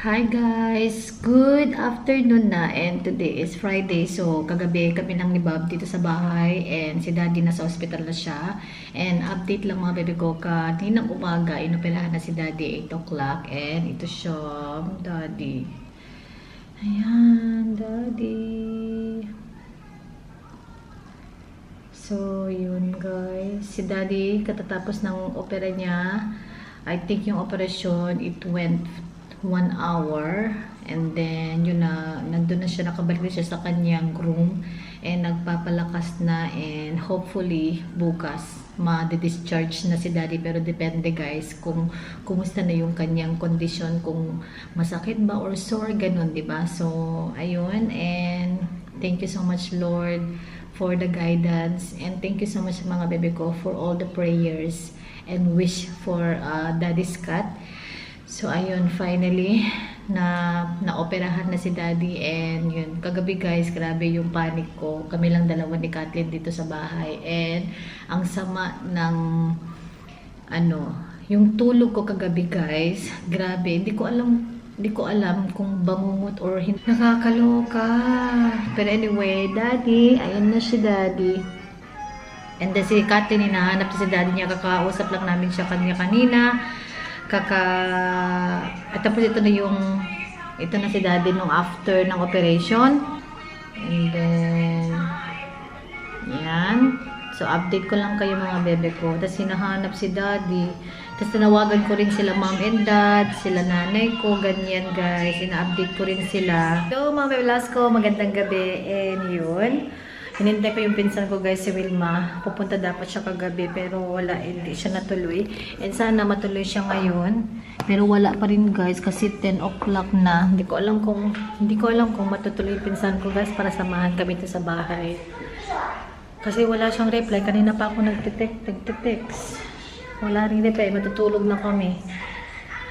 Hi guys! Good afternoon na, and today is Friday. So kagabi kami lang ni Bob dito sa bahay and si Daddy nasa hospital na siya. And update lang mga bebe ko, kaninang umaga inoperahan na si Daddy 8 o'clock and ito siya, Daddy. Ayan, Daddy. So yun guys, si Daddy katatapos ng opera niya. I think yung operasyon it went 1 hour and then yun na, nandun na siya, nakabalik na siya sa kanyang room and nagpapalakas na, and hopefully bukas ma-discharge na si Daddy, pero depende guys kung kumusta na yung kanyang kondisyon, kung masakit ba or sore, ganun, diba? So ayun, and thank you so much Lord for the guidance, and thank you so much mga bebe ko for all the prayers and wish for Daddy's cut. So ayun, finally na-operahan na si Daddy, and yun, kagabi guys, grabe yung panic ko. Kami lang dalawa ni Kathleen dito sa bahay, and ang sama ng yung tulog ko kagabi guys, grabe, hindi ko alam kung bangungot or hindi. Nakakaloka. Pero anyway, Daddy, ayun na si Daddy. And then si Kathleen, hinahanap si Daddy niya, kakausap lang namin siya kanina. At tapos ito na si Daddy nung after ng operation. And then yan, so update ko lang kayo mga bebe ko. Tapos hinahanap si Daddy, tapos tinawagan ko rin sila mom and dad, sila nanay ko, ganyan guys, ina-update ko rin sila. So mga bebe ko, magandang gabi. And yun, hinintay ko yung pinsan ko guys, si Wilma. Pupunta dapat siya kagabi pero wala, hindi siya natuloy. And sana matuloy siya ngayon. Pero wala pa rin guys kasi 10 o'clock na. Hindi ko alam kung matutuloy yung pinsan ko guys para samahan kami dito sa bahay. Kasi wala siyang reply. Kanina pa ako nagtitext. Wala rin reply. Matutulog na kami.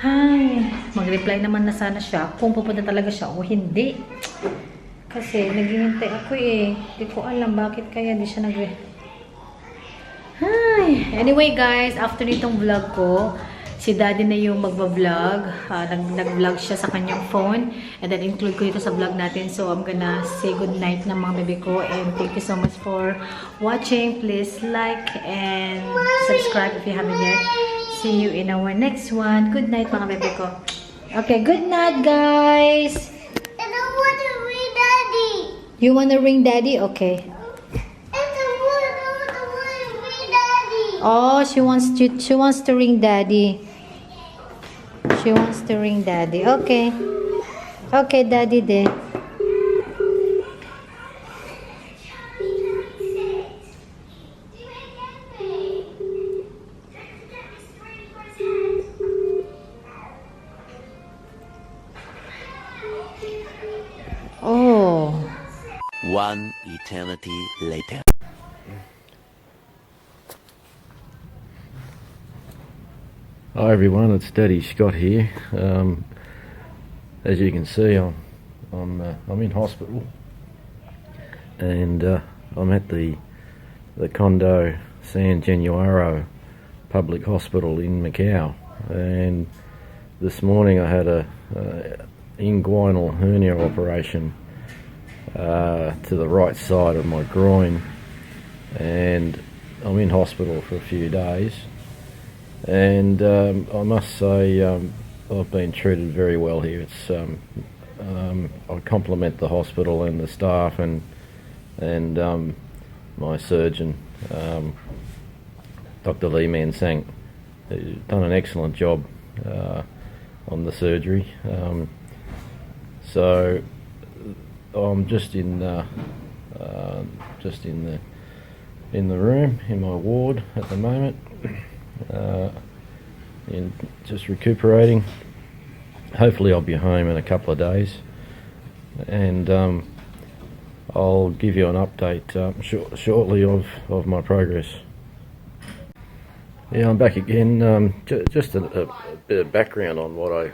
Ay, mag-reply naman na sana siya kung pupunta talaga siya o hindi. Kasi naghihintay ako eh. Hindi ko alam bakit kaya di siya Anyway guys, after nitong vlog ko, si Daddy na yung magba-vlog. Nag-vlog siya sa kanyang phone. And then include ko dito sa vlog natin. So I'm gonna say good night ng mga bebe ko. And thank you so much for watching. Please like and subscribe if you haven't yet. See you in our next one. Good night mga bebe ko. Okay, good night guys! You wanna ring Daddy? Okay. Oh, she wants to ring Daddy. She wants to ring Daddy. Okay. Okay, Daddy de. Oh. One eternity later. Hi everyone, it's Daddy Scott here. As you can see, I'm in hospital, and I'm at the Condo San Januaro Public Hospital in Macau. And this morning I had a inguinal hernia operation to the right side of my groin, and I'm in hospital for a few days, and I must say I've been treated very well here. It's I compliment the hospital and the staff and my surgeon, Dr. Lee Man Sang, who's done an excellent job on the surgery. So I'm just in the room in my ward at the moment, and just recuperating. Hopefully I'll be home in a couple of days, and I'll give you an update shortly of my progress. Yeah, I'm back again. Just a bit of background on what I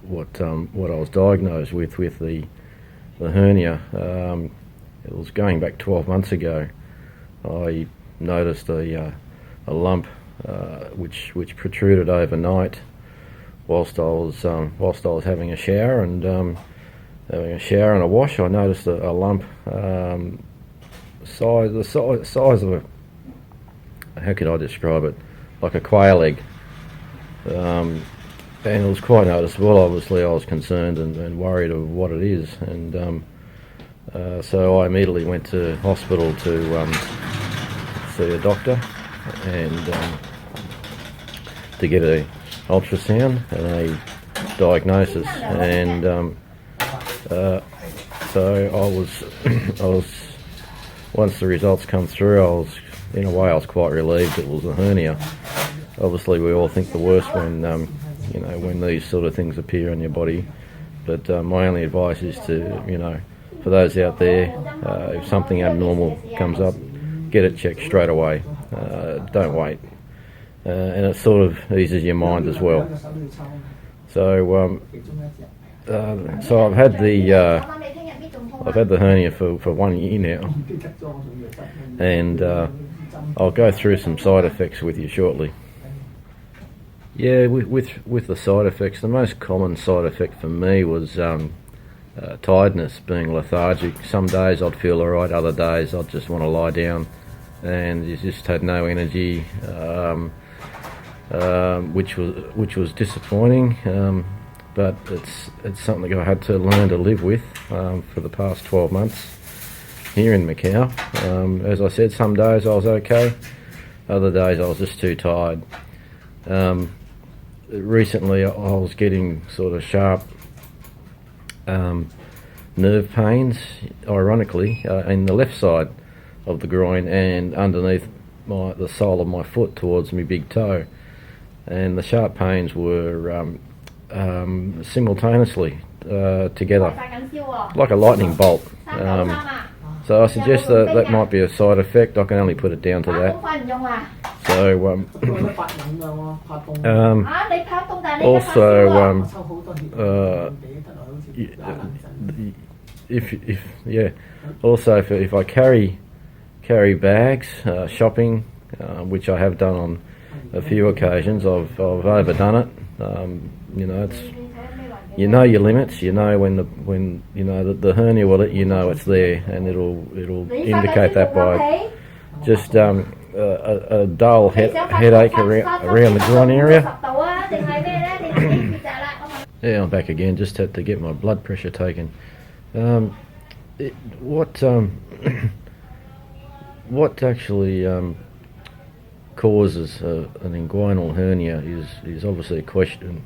was diagnosed with the hernia. It was going back 12 months ago. I noticed a lump which protruded overnight whilst I was having a shower and a wash. I noticed a lump the size of a, how could I describe it, like a quail egg, and it was quite noticeable. Obviously I was concerned and worried of what it is, and so I immediately went to hospital to see a doctor and to get a ultrasound and a diagnosis, and so I was once the results come through, in a way I was quite relieved it was a hernia. Obviously we all think the worst when when these sort of things appear in your body, but my only advice is to, for those out there, if something abnormal comes up, get it checked straight away. Don't wait, and it sort of eases your mind as well. So so I've had the hernia for 1 year now, and I'll go through some side effects with you shortly. Yeah, with the side effects, the most common side effect for me was tiredness, being lethargic. Some days I'd feel alright, other days I'd just want to lie down, and you just had no energy, which was disappointing. But it's something I had to learn to live with for the past 12 months here in Macau. As I said, some days I was okay, other days I was just too tired. Recently I was getting sort of sharp nerve pains, ironically, in the left side of the groin and underneath the sole of my foot towards my big toe, and the sharp pains were simultaneously together, like a lightning bolt. So I suggest that might be a side effect. I can only put it down to that. So also if I carry bags shopping, which I have done on a few occasions, I've overdone it. It's your limits. When the hernia will let you know it's there, and it'll indicate that by just a dull headache around the groin area. Yeah, I'm back again. Just had to get my blood pressure taken. What actually causes an inguinal hernia is obviously a question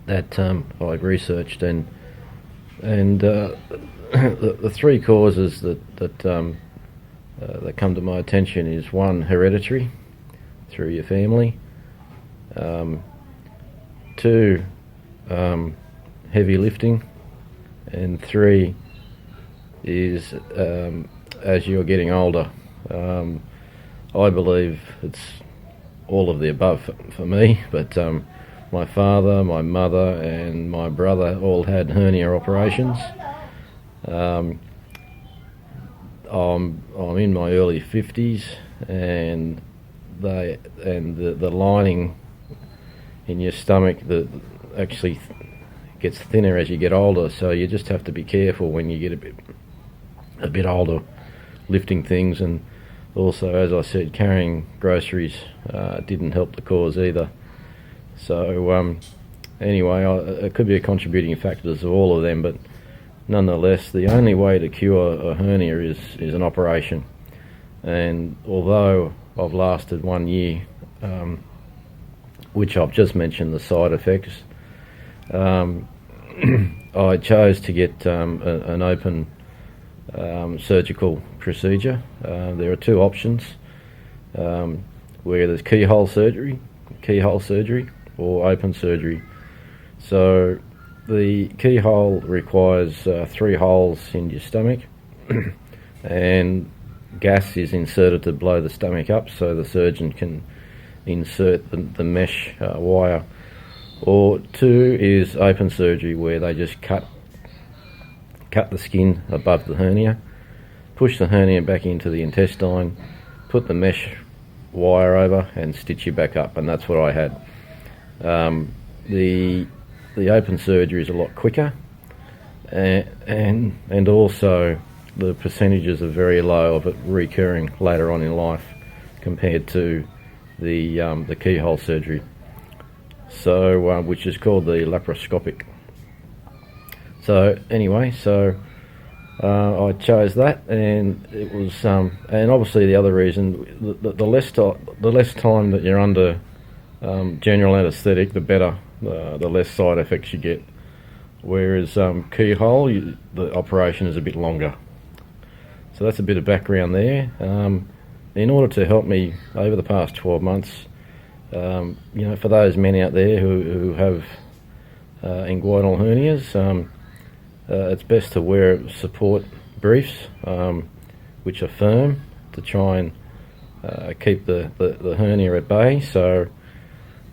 that I've researched, and the three causes that come to my attention is: one, hereditary through your family; two, heavy lifting; and three is as you're getting older. I believe it's all of the above for me, but my father, my mother and my brother all had hernia operations. I'm in my early 50s, and the lining in your stomach that actually gets thinner as you get older, so you just have to be careful when you get a bit older lifting things. And also, as I said, carrying groceries didn't help the cause either. So anyway, it could be a contributing factor to all of them, but nonetheless, the only way to cure a hernia is an operation. And although I've lasted 1 year, which I've just mentioned the side effects, I chose to get an open surgical procedure. There are two options, where there's keyhole surgery or open surgery. So the keyhole requires 3 holes in your stomach and gas is inserted to blow the stomach up so the surgeon can insert the mesh wire. Or 2 is open surgery, where they just cut the skin above the hernia, push the hernia back into the intestine, put the mesh wire over and stitch you back up, and that's what I had. The open surgery is a lot quicker, and also the percentages are very low of it recurring later on in life compared to the keyhole surgery, so which is called the laparoscopic. So anyway, I chose that, and it was, and obviously the other reason, the less time that you're under general anaesthetic, the better, the less side effects you get. Whereas keyhole, the operation is a bit longer. So that's a bit of background there. In order to help me over the past 12 months, you know, for those men out there who have inguinal hernias, it's best to wear support briefs, which are firm, to try and keep the hernia at bay. So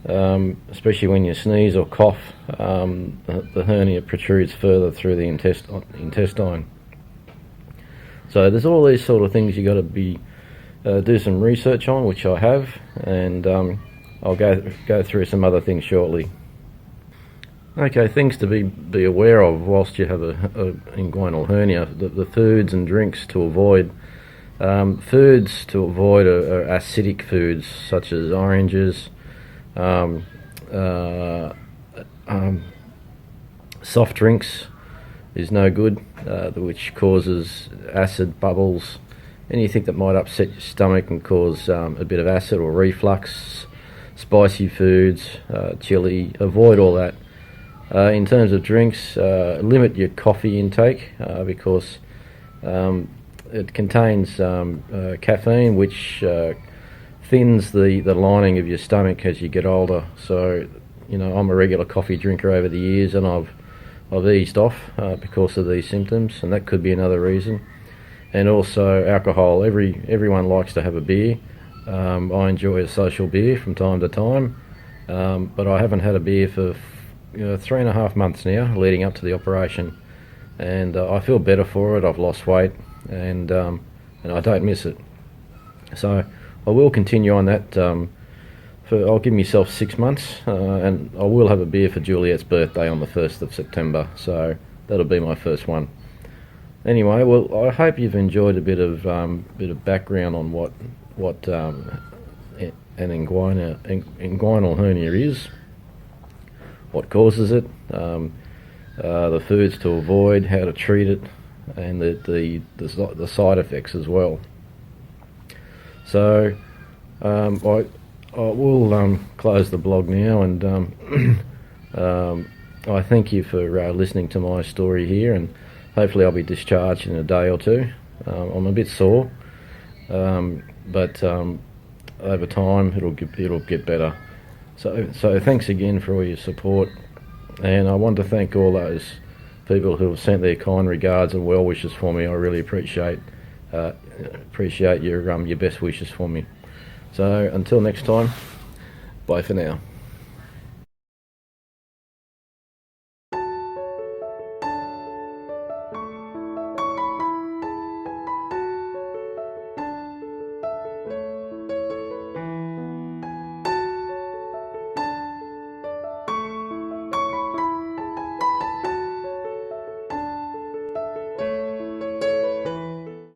especially when you sneeze or cough, the hernia protrudes further through the intestine. So there's all these sort of things you got to be do some research on, which I have, and I'll go through some other things shortly. Okay, things to be aware of whilst you have a inguinal hernia. The foods and drinks to avoid. Foods to avoid are acidic foods such as oranges, soft drinks is no good, which causes acid bubbles. Anything that might upset your stomach and cause a bit of acid or reflux. Spicy foods, chili, avoid all that. In terms of drinks, limit your coffee intake because it contains caffeine, which thins the lining of your stomach as you get older. So, you know, I'm a regular coffee drinker over the years, and I've eased off because of these symptoms, and that could be another reason. And also alcohol. Everyone likes to have a beer. I enjoy a social beer from time to time, but I haven't had a beer for 3.5 months now, leading up to the operation, and I feel better for it. I've lost weight, and I don't miss it. So I will continue on that. I'll give myself 6 months, and I will have a beer for Juliet's birthday on the 1st of September. So that'll be my first one. Anyway, well, I hope you've enjoyed a bit of background on what an inguinal hernia is, what causes it, the foods to avoid, how to treat it, and the side effects as well. So I will close the blog now, and I thank you for listening to my story here, and hopefully I'll be discharged in a day or two. I'm a bit sore, but over time it'll get better. So thanks again for all your support, and I want to thank all those people who have sent their kind regards and well wishes for me. I really appreciate your best wishes for me. So until next time, bye for now.